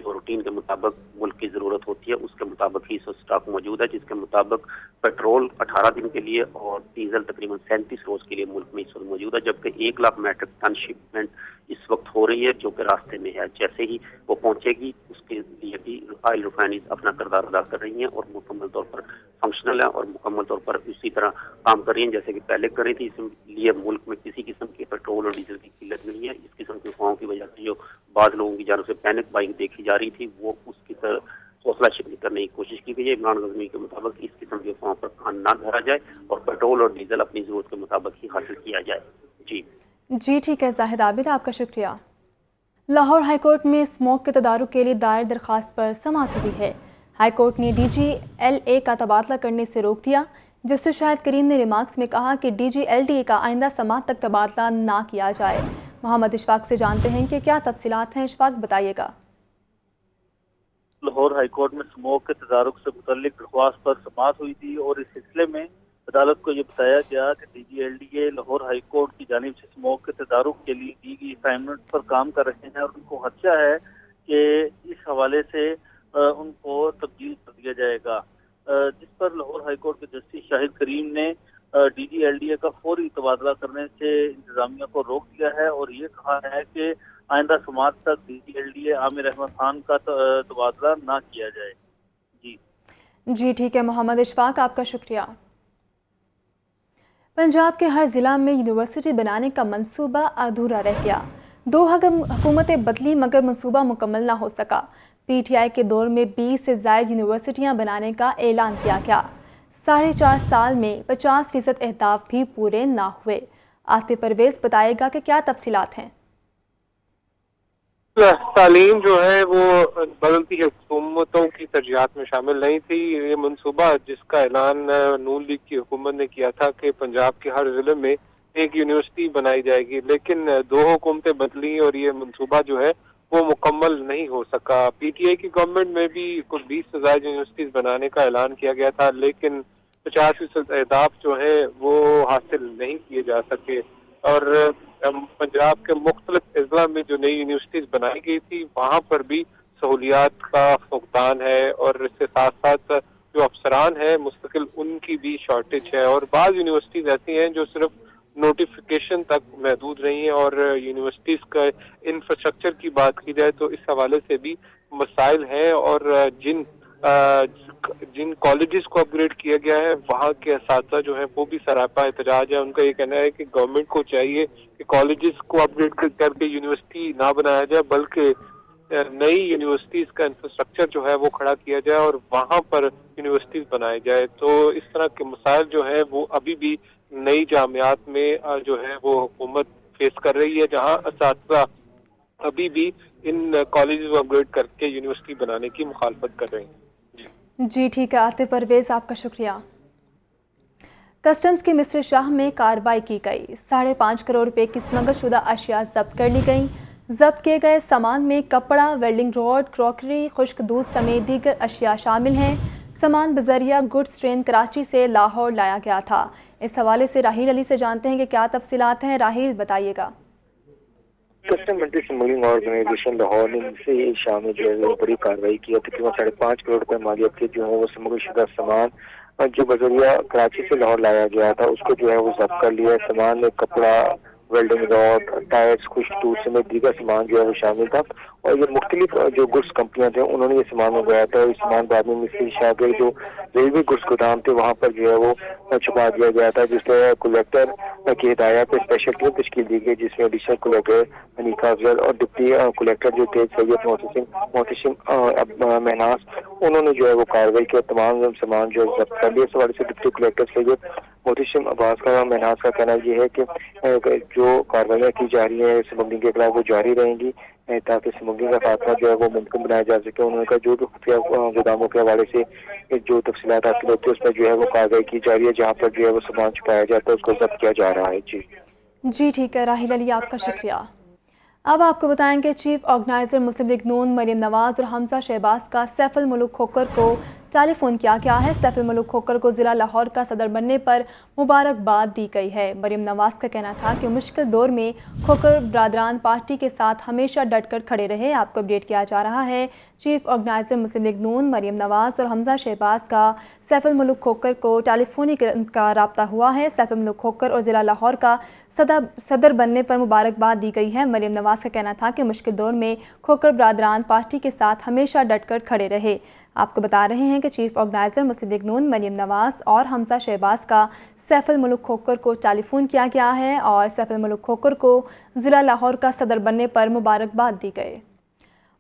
जो रूटीन के मुताबिक मुल्क की ज़रूरत होती है उसके मुताबिक ही स्टॉक मौजूद है। जिसके मुताबिक पेट्रोल 18 दिन के लिए और डीजल तकरीबन 37 रोज़ के लिए मुल्क में इस वक्त मौजूद है, जबकि 1 लाख मेट्रिक टन शिपमेंट इस वक्त हो रही है, जो कि रास्ते में है। जैसे ही वो पहुंचेगी उसके लिए भी ऑयल रिफाइनरीज अपना किरदार अदा कर रही हैं और मुकम्मल तौर पर फंक्शनल है और मुकम्मल तौर पर उसी तरह काम कर रही हैं जैसे कि पहले कर रही थी। इसलिए मुल्क में किसी किस्म की पेट्रोल और डीजल की किल्लत नहीं है। इस किस्म की अफवाहों की वजह से जो बाद लोगों की जानब से पैनिक बाइंग देखी जा रही थी, वो उसकी तरह हौसला शिकनी करने की कोशिश की गई है। इमरान गजनवी के मुताबिक इस किस्म की अफवाहों पर कान ना धरा जाए और पेट्रोल और डीजल अपनी जरूरत के मुताबिक ही हासिल किया जाए। जी ठीक है जाहिद आबिद, आपका शुक्रिया। लाहौर हाईकोर्ट में स्मोक के तदारुक के लिए दायर दरख्वास्त पर समाअत हुई है। हाईकोर्ट ने DGLA का तबादला करने से रोक दिया। जस्टिस शाहिद करीम ने रिमार्क्स में कहा कि DGLDA का आइंदा समाअत तक तबादला ना किया जाए। मोहम्मद इशफाक से जानते हैं कि क्या तफसीलात हैं। इशफाक, बताइएगा। लाहौर हाईकोर्ट में स्मोक के तदारुक से मुतल्लिक दरख्वास्त पर समाअत हुई थी और इस सिलसिले में अदालत को ये बताया गया कि DGLDA लाहौर हाईकोर्ट की जानिब से स्मोक के तदारुक के लिए दी गई असाइनमेंट पर काम कर रहे हैं और उनको खदशा है कि इस हवाले से उनको तब्दील कर दिया जाएगा, जिस पर लाहौर हाईकोर्ट के जस्टिस शाहिद करीम ने DGLDA का फौरी तबादला करने से इंतजामिया को रोक दिया है और ये कहा है कि आइंदा समाअत तक DGLDA आमिर अहमद खान का तबादला ना किया जाए। जी ठीक है मोहम्मद इशफाक, आपका शुक्रिया। पंजाब के हर ज़िला में यूनिवर्सिटी बनाने का मंसूबा अधूरा रह गया। 2 हुकूमतें बदली मगर मंसूबा मुकम्मल ना हो सका। PTI के दौर में 20 से ज़ायद यूनिवर्सिटियाँ बनाने का ऐलान किया गया। 4.5 साल में 50% अहदाफ भी पूरे ना हुए। आतिफ परवेज़ बताएगा कि क्या तफसीलात हैं। तालीम जो है वो बदलती हुकूमतों की तरजीहात में शामिल नहीं थी। ये मनसूबा जिसका ऐलान नून लीग की हुकूमत ने किया था कि पंजाब के हर जिले में एक यूनिवर्सिटी बनाई जाएगी, लेकिन 2 हुकूमतें बदली और ये मनसूबा जो है वो मुकम्मल नहीं हो सका। PTI की गवर्नमेंट में भी कुछ 20 से ज़्यादा यूनिवर्सिटीज बनाने का ऐलान किया गया था, लेकिन 50% अहदाफ जो है वो हासिल नहीं किए जा सके। और पंजाब के मुख्तलिफ अजला में जो नई यूनिवर्सिटीज बनाई गई थी वहाँ पर भी सहूलियात का फुकदान है और इसके साथ साथ जो अफसरान है मुस्तकिल उनकी भी शॉर्टेज है। और बाज़ यूनिवर्सिटीज ऐसी हैं जो सिर्फ नोटिफिकेशन तक महदूद रही हैं और यूनिवर्सिटीज का इंफ्रास्ट्रक्चर की बात की जाए तो इस हवाले से भी मसाइल हैं। और जिन कॉलेजेस को अपग्रेड किया गया है वहाँ के असातिज़ा जो है वो भी सरापा एहतजाज है। उनका ये कहना है कि गवर्नमेंट को चाहिए कि कॉलेजेस को अपग्रेड करके यूनिवर्सिटी ना बनाया जाए, बल्कि नई यूनिवर्सिटीज का इंफ्रास्ट्रक्चर जो है वो खड़ा किया जाए और वहाँ पर यूनिवर्सिटीज बनाई जाए। तो इस तरह के मसाइल जो है वो अभी भी नई जामियात में जो है वो हुकूमत फेस कर रही है, जहाँ असातिज़ा अभी भी इन कॉलेजेस को अपग्रेड करके यूनिवर्सिटी बनाने की मुखालफत कर रहे हैं। जी ठीक है आतिफ परवेज़, आपका शुक्रिया। कस्टम्स के मिस्र शाह में कार्रवाई की गई। 5.5 करोड़ रुपए की स्मगलशुदा अशिया जब्त कर ली गई। जब्त किए गए सामान में कपड़ा, वेल्डिंग रॉड, क्रॉकरी, खुश्क दूध समेत दीगर अशिया शामिल हैं। सामान बजरिया गुड्स ट्रेन कराची से लाहौर लाया गया था। इस हवाले से राहील अली से जानते हैं कि क्या तफसीलात हैं। राहील, बताइएगा। Custom anti smuggling organisation Lahore ने से शाम में जो है वो बड़ी कार्रवाई की है। तकरीबन 5.5 करोड़ रुपए मालियत के जो है वो स्मगलशुदा सामान जो बजरिया कराची से लाहौर लाया गया था उसको जो है वो जब्त कर लिया। सामान में कपड़ा, वेल्डिंग रॉड, टायर्स, खुश्क दूध समेत दीगर सामान जो है वो शामिल था। और ये मुख्तलिफ जो गुड्स कंपनियां थे उन्होंने ये सामान मंगवाया था। और इस सामान बाद में मिस्र शाह के जो रेलवे गुड्स गोदाम थे वहाँ पर जो है वो छुपा दिया गया था, जिससे कलेक्टर की हिदायत पे स्पेशल टीम तश्कील दी गई, जिसमें एडिशनल कलेक्टर हनीफा अफजल और डिप्टी कलेक्टर जो थे सैयद मोहतसिम महनास, उन्होंने जो है वो कार्रवाई किया। तमाम सामान जो है जब्त कर लिया। इस हवाले से डिप्टी कलेक्टर सैयद मोहतसिम अब्बास का महनास का कहना यह है कि जो कार्रवाइयाँ की जा रही है स्मगलिंग के खिलाफ वो जारी रहेंगी ताकि स्मगलिंग का खात्मा जो है वो मुमकिन बनाया जा सके। उन्होंने कहा जो खुफिया गोदामों के हवाले से जो तफसीलात हासिल होती है उस पर जो है वो कार्रवाई की जा रही है। जहाँ पर जो है वो सामान छुपाया जाता है उसको जब्त किया जा रहा है। जी ठीक है राहील अली, आपका शुक्रिया। अब आपको बताएंगे चीफ ऑर्गेनाइजर मुस्लिम लीग नून मरियम नवाज और हमजा शहबाज का सैफुल मुल्क खोकर को टेलीफोन किया गया है। सैफुल मुल्क खोकर को ज़िला लाहौर का सदर बनने पर मुबारकबाद दी गई है। मरियम नवाज का कहना था कि मुश्किल दौर में खोकर ब्रादरान पार्टी के साथ हमेशा डटकर खड़े रहे। आपको अपडेट किया जा रहा है चीफ ऑर्गेनाइजर मुस्लिम लीग नून मरियम नवाज और हमजा शहबाज का सैफुल मुल्क खोकर को टेलीफोनिक का रब्ता हुआ है। सैफुल मुल्क खोकर और ज़िला लाहौर का सदर बनने पर मुबारकबाद दी गई है। मरियम नवाज का कहना था कि मुश्किल दौर में खोकर ब्रादरान पार्टी के साथ हमेशा डटकर खड़े रहे। आपको बता रहे हैं कि चीफ ऑर्गेनाइजर मुस्लिम लीग नून मरियम नवाज और हमजा शहबाज का सैफुल मुल्क खोकर को टेलीफोन किया गया है और सैफुल मुल्क खोकर को ज़िला लाहौर का सदर बनने पर मुबारकबाद दी गई।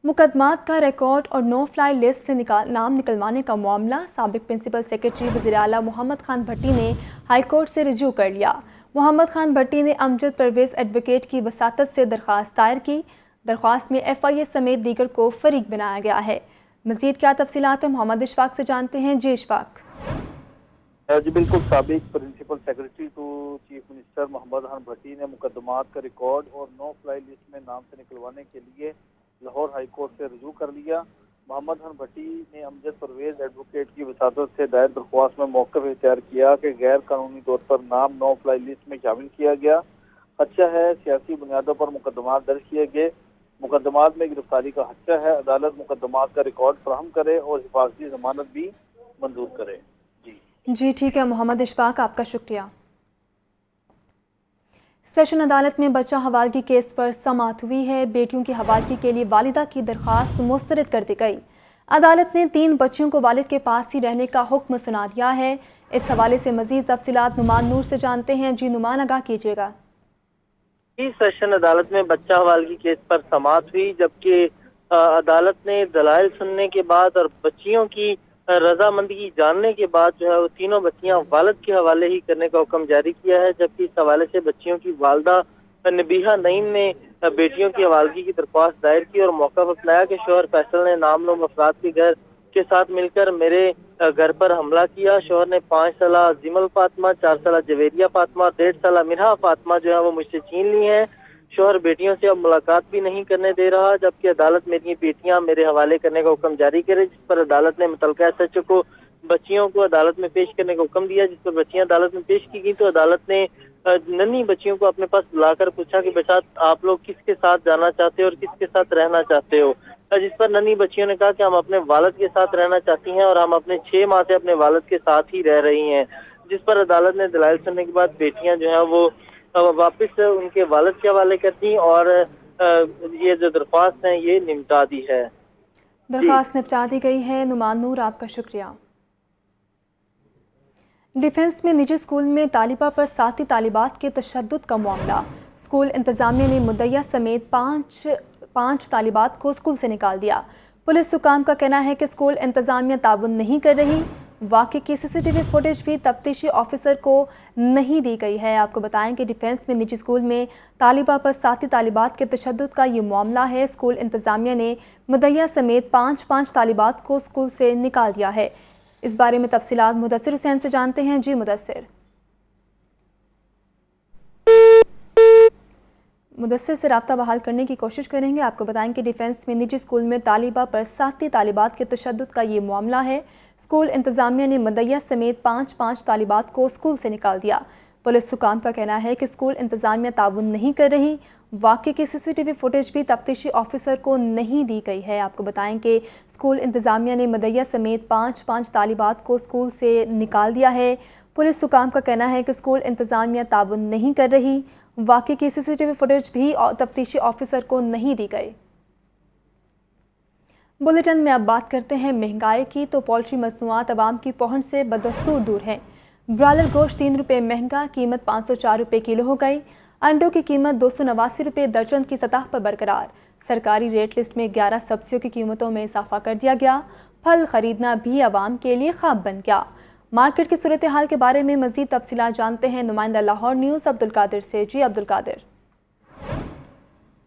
मुकदमात का रिकॉर्ड और नो फ्लाई लिस्ट से नाम निकलवाने का मामला साबिक प्रिंसिपल सेक्रेटरी वज़ीर आला मोहम्मद खान भट्टी ने हाई कोर्ट से रिज्यू कर लिया। मोहम्मद खान भट्टी ने अमजद परवेज़ एडवोकेट की वसातत से दरख्वास्त दायर की। दरख्वास्त में FIA समेत दीगर को फरीक बनाया गया है। मज़ीद क्या तफसीलात है मोहम्मद इशफाक से जानते हैं। जी इशफाक। जी बिल्कुल, साबिक principal secretary to chief minister Mohammad Khan Bhatti ने मुकदमात का रिकॉर्ड और नो फ्लाई लिस्ट में नाम से निकलवाने के लिए लाहौर हाई कोर्ट से रुजू कर लिया। मोहम्मद खान भट्टी ने अमजद परवेज़ एडवोकेट की वसातत से दायर दरख्वास्त में मौक़िफ़ इख्तियार किया कि गैर कानूनी तौर पर नाम नो फ्लाई लिस्ट में शामिल किया गया। खदशा है सियासी बुनियादों पर मुकदमात दर्ज किए गए। मुकदमात में गिरफ्तारी का खदशा है। अदालत मुकदमात का रिकॉर्ड फराहम करे और हिफाजती जमानत भी मंजूर करे। जी ठीक है मोहम्मद इशफाक, आपका शुक्रिया। सेशन अदालत में बच्चा हवालगी केस पर समाअत हुई है। बेटियों की हवालगी के लिए वालिदा की दरख्वास्त मुस्तरद कर दी गई। अदालत ने 3 बच्चियों को वालिद के पास ही रहने का हुक्म सुना दिया है। इस हवाले से मजीद तफसीलात नुमान नूर से जानते हैं। जी नुमान, आगाह कीजिएगा। इस सेशन अदालत में बच्चा हवालगी केस पर समाअत हुई, जबकि अदालत ने दलाइल सुनने के बाद और बच्चियों की रजामंदगी जानने के बाद जो है वो तीनों बच्चियां वालिद के हवाले ही करने का हुक्म जारी किया है। जबकि इस हवाले से बच्चियों की वालदा नबीहा नईम ने बेटियों की हवालगी की दरख्वास्त दायर की और मौका अपनाया कि शोहर फैसल ने नामलूम अफराद के घर के साथ मिलकर मेरे घर पर हमला किया। शोहर ने 5 साला जिमल फातिमा, 4 साला जवेरिया फातिमा, 1.5 साला मिरहा फातिमा जो है वो मुझसे छीन ली हैं। शोहर बेटियों से अब मुलाकात भी नहीं करने दे रहा, जबकि अदालत मेरी बेटियां मेरे हवाले करने का हुक्म जारी करे, जिस पर अदालत ने मुतलका SHO को बच्चियों को अदालत में पेश करने का हुक्म दिया। जिस पर बच्चियां अदालत में पेश की गई तो अदालत ने नन्ही बच्चियों को अपने पास बुलाकर पूछा कि बेटा आप लोग किसके साथ जाना चाहते हो और किसके साथ रहना चाहते हो। जिस पर नन्ही बच्चियों ने कहा कि हम अपने वालिद के साथ रहना चाहती हैं और हम अपने 6 माह से अपने वालिद के साथ ही रह रही हैं। जिस पर अदालत ने दलाइल सुनने के बाद बेटियां जो है वो वापस उनके वालिद के हवाले कर दी और ये जो दरख्वास्त है ये निपटा दी है। दरख्वास्त निपटा दी गई है। नुमान नूर, आपका शुक्रिया। डिफेंस में निजी स्कूल में तालिबा पर साथी तालिबात के तशद्दुद का मामला। स्कूल इंतजामिया ने मुद्दइया समेत पाँच तालिबात को स्कूल से निकाल दिया। पुलिस हुकाम का कहना है कि स्कूल इंतजामिया ताउन नहीं कर रही। वाक़े की CCTV फुटेज भी तफ्तीशी ऑफिसर को नहीं दी गई है। आपको बताएं कि डिफेंस में निजी स्कूल में तालिबा पर साथी तालिबात के तशद्दुद का ये मामला है। स्कूल इंतजामिया ने मुद्दइया समेत 5 तालिबात को स्कूल से निकाल दिया है। इस बारे में तफसीलात मुदस्सिर हुसैन से जानते हैं। जी मुदस्सिर। मुदस्सिर से राब्ता बहाल करने की कोशिश करेंगे। आपको बताएं कि डिफेंस में निजी स्कूल में तालिबा पर साथी तालिबात के तशद्दुद का ये मामला है। स्कूल इंतजामिया ने मदैया समेत 5 तालिबात को स्कूल से निकाल दिया। पुलिस हुकाम का कहना है कि स्कूल इंतजामिया ताउन नहीं कर रही। वाक़े की CCTV फुटेज भी तफ्तीशी ऑफिसर को नहीं दी गई है। आपको बताएं कि स्कूल इंतजामिया ने मदैया समेत 5 तालिबात को स्कूल से निकाल दिया है। पुलिस हुकाम का कहना है कि स्कूल इंतजामिया ताउन नहीं कर रही। वाक़े की CCTV फुटेज भी तफ्तीशी ऑफिसर को नहीं दी गई। बुलेटिन में अब बात करते हैं महंगाई की। तो पोल्ट्री मसनूआत आवाम की पहुंच से बदस्तूर दूर हैं। ब्रॉयलर गोश्त 3 रुपये महंगा, कीमत 504 रुपये किलो हो गई। अंडों की कीमत 289 रुपये दर्जन की सतह पर बरकरार। सरकारी रेट लिस्ट में 11 सब्जियों की कीमतों में इजाफा कर दिया गया। फल खरीदना भी आवाम के लिए ख्वाब बन गया। मार्केट की सूरत हाल के बारे में मज़ीद तफसीलात जानते हैं नुमाइंदा लाहौर न्यूज़ अब्दुल कादिर से। जी अब्दुल कादिर।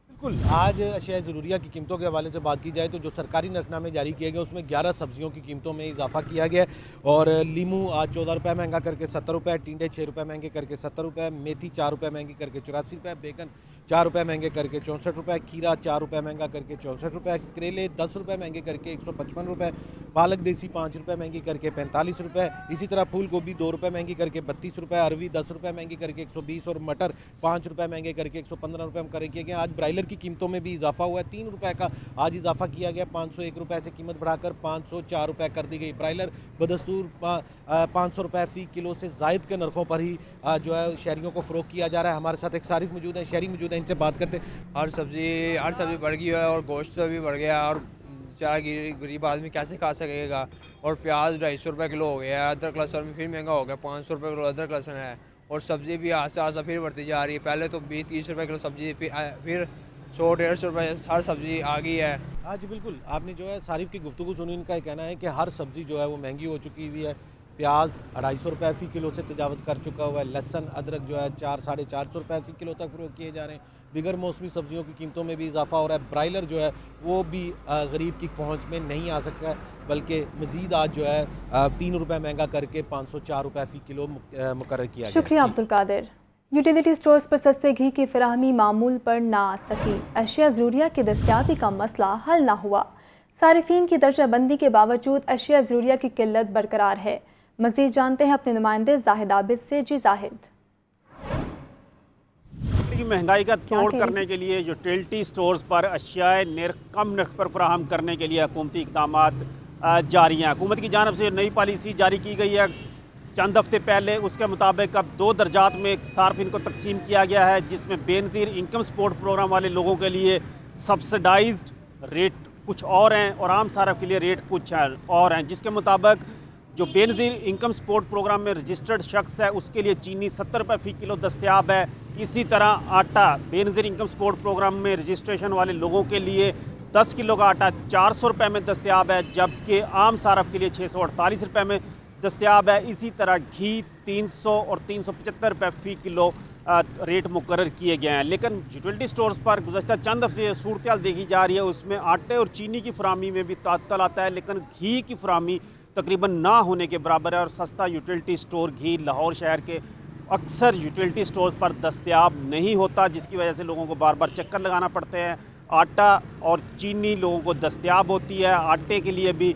बिल्कुल, आज अशिया ज़रूरिया की कीमतों के हवाले से बात की जाए तो जो सरकारी नरखनामे जारी किए गए उसमें 11 सब्जियों की कीमतों में इजाफा किया गया और लीमू आज 14 रुपये महंगा करके 70 रुपये, टिंडे 6 रुपये महंगे करके 70 रुपये, मेथी 4 रुपये महंगी करके 84 रुपये, बेगन 4 रुपये महंगे करके 64 रुपये, खीरा 4 रुपये महंगा करके 64 रुपये, करेले 10 रुपये महंगे करके 155 रुपये, पालक देसी 5 रुपये महंगी करके 45 रुपये, इसी तरह फूल गोभी 2 रुपये महंगी करके 32 रुपये, अरवी 10 रुपये महंगी करके 120 और मटर 5 रुपये महंगे करके 115 रुपये कर किए गए। आज ब्रायलर की कीमतों में भी इजाफा हुआ है, 3 रुपये का आज इजाफा किया गया, 501 रुपये से कीमत बढ़ाकर 504 रुपये कर दी गई। ब्रायलर बदस्तूर 500 रुपये फ़ी किलो से जायद के नरखों पर ही जो है शहरियों को फ़रोख्त किया जा रहा है। हमारे साथ एक सारिफ मौजूद है, शहरी मौजूद है, इनसे बात करते हैं। हर सब्ज़ी बढ़ गई है और गोश्त भी बढ़ गया और बेचारा गरीब आदमी कैसे खा सकेगा। और प्याज 250 रुपये किलो हो गया है। अदरक लहसुन भी फिर महंगा हो गया, 500 रुपये किलो अदरक लहसुन है। और सब्ज़ी भी आस्ता आस्ता फिर बढ़ती जा रही है। पहले तो 20-30 रुपये किलो सब्ज़ी, फिर 100-150 रुपये हर सब्ज़ी आ गई है। हाँ जी बिल्कुल, आपने जो है सारिफ की गुफ्तगू सुनी, इनका कहना है कि हर सब्ज़ी जो है वो महंगी हो चुकी हुई है। प्याज 250 रुपये फ़ी किलो से तजावज़ कर चुका हुआ है। लहसन अदरक जो है 400-450 रुपये फ़ी किलो तक फ़रोख्त किए जा रहे हैं। दिगर मौसमी सब्जियों की कीमतों में भी इजाफा हो रहा है। ब्रायलर जो है वो भी गरीब की पहुंच में नहीं आ सकता है, बल्कि मज़ीद आज जो है 3 रुपये महंगा करके 504 रुपये फ़ी किलो मुकर्रर किया गया। शुक्रिया अब्दुल कादिर। यूटिलिटी स्टोर्स पर सस्ते घी की फराहमी मामूल पर ना आ सकी। अशिया ज़रूरिया की दस्तयाबी का मसला हल ना हुआ। सारिफीन की दर्जाबंदी के बावजूद अशिया ज़रूरिया की किल्लत बरकरार है। मज़ीद जानते हैं अपने नुमाइंदे जाहिद आबिद से। जी जाहिद। महंगाई का तोड़ करने के लिए यूटिलिटी स्टोर्स पर अशियाए कम नर्ख पर फराहम करने के लिए हुकूमती इक़दाम जारी हैं। हुकूमत की जानिब से नई पॉलिसी जारी की गई है चंद हफ्ते पहले। उसके मुताबिक अब 2 दर्जात में सार्फिन को तकसीम किया गया है, जिसमें बेनज़ीर इनकम सपोर्ट प्रोग्राम वाले लोगों के लिए सब्सिडाइज्ड रेट कुछ और हैं और आम सार्फ के लिए रेट कुछ और हैं। जिसके मुताबिक जो बेनज़ीर इनकम सपोर्ट प्रोग्राम में रजिस्टर्ड शख्स है उसके लिए चीनी 70 रुपये फ़ी किलो दस्तयाब है। इसी तरह आटा बेनज़ीर इनकम सपोर्ट प्रोग्राम में रजिस्ट्रेशन वाले लोगों के लिए 10 किलो का आटा 400 रुपये में दस्तयाब है, जबकि आम सार्फ के लिए 648 रुपये में दस्तयाब है। इसी तरह घी 300 और 375 रुपये फ़ी किलो रेट मुकर्रर किए गए हैं। लेकिन यूटिलिटी स्टोर्स पर गुज़श्ता चंद हफ्ते सूरत हाल देखी जा रही है, उसमें आटे और चीनी की फराहमी में भी तातल आता है, लेकिन घी की फराहमी तकरीबन ना होने के बराबर है। और सस्ता यूटिलिटी स्टोर घी लाहौर शहर के अक्सर यूटिलिटी स्टोर्स पर दस्तयाब नहीं होता, जिसकी वजह से लोगों को बार बार चक्कर लगाना पड़ते हैं। आटा और चीनी लोगों को दस्तयाब होती है। आटे के लिए भी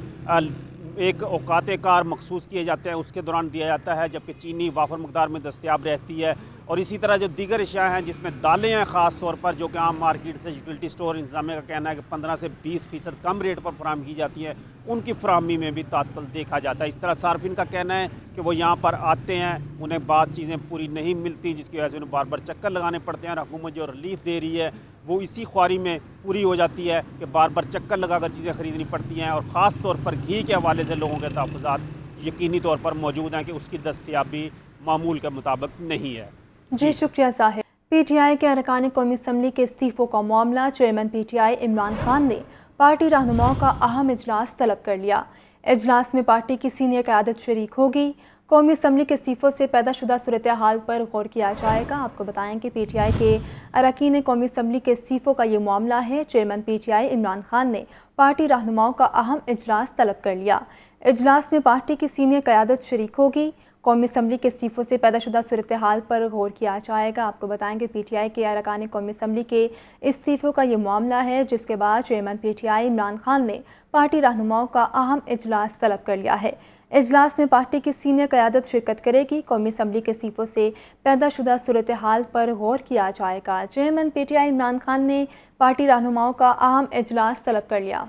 एक औकात कार मखसूस किए जाते हैं, उसके दौरान दिया जाता है, जबकि चीनी वाफर मकदार में दस्तयाब रहती है। और इसी तरह जो दीगर अशिया हैं जिसमें दालें हैं ख़ास तौर पर, जो कि आम मार्केट से यूटिलिटी स्टोर इंतज़ामिया का कहना है कि 15 से 20% कम रेट पर फराहम की जाती है, उनकी फराहमी में भी तातल देखा जाता है। इस तरह सार्फिन का कहना है कि वो यहाँ पर आते हैं, उन्हें बाज़ चीज़ें पूरी नहीं मिलती, जिसकी वजह से उन्हें बार बार चक्कर लगाने पड़ते हैं। और हुकूमत जो रिलीफ दे रही है वो इसी ख्वारी में पूरी हो जाती है कि बार बार चक्कर लगाकर चीज़ें ख़रीदनी पड़ती हैं। और ख़ास तौर पर घी के हवाले से लोगों के तहफ़्फ़ुज़ात यकीनी तौर पर मौजूद हैं कि उसकी दस्तयाबी मामूल के मुताबिक नहीं है। जी शुक्रिया साहिब। PTI के अरकान कौमी असम्बली के इस्तीफ़ों का मामला, चेयरमैन PTI इमरान खान ने पार्टी रहनुमाओं का अहम इजलास तलब कर लिया। इजलास में पार्टी की सीनियर क़यादत शरीक होगी। कौमी असम्बली के इस्तीफ़ों से पैदाशुदा सूरत हाल पर गौर किया जाएगा। आपको बताएं कि PTI के अरकान कौमी असम्बली के इस्तीफ़ों का ये मामला है। चेयरमैन PTI इमरान खान ने पार्टी रहनुमाओं का अहम इजलास तलब कर लिया। इजलास में पार्टी की सीनियर क़यादत शरीक होगी। कौमी असम्बली के इस्तीफ़ों से पैदाशुदा सूरत हाल पर गौर किया जाएगा। आपको बताएंगे PTI के अरकान कौमी असम्बली के इस्तीफ़ों का ये मामला है, जिसके बाद चेयरमैन PTI इमरान खान ने पार्टी रहनुमाओं का अहम इजलास तलब कर लिया है। इजलास में पार्टी की सीनियर क़यादत शिरकत करेगी। कौमी असम्बली के इस्तीफ़ों से पैदाशुदा सूरत हाल पर गौर किया जाएगा। चेयरमैन PTI इमरान खान ने पार्टी रहनुमाओं का अहम इजलास तलब कर लिया।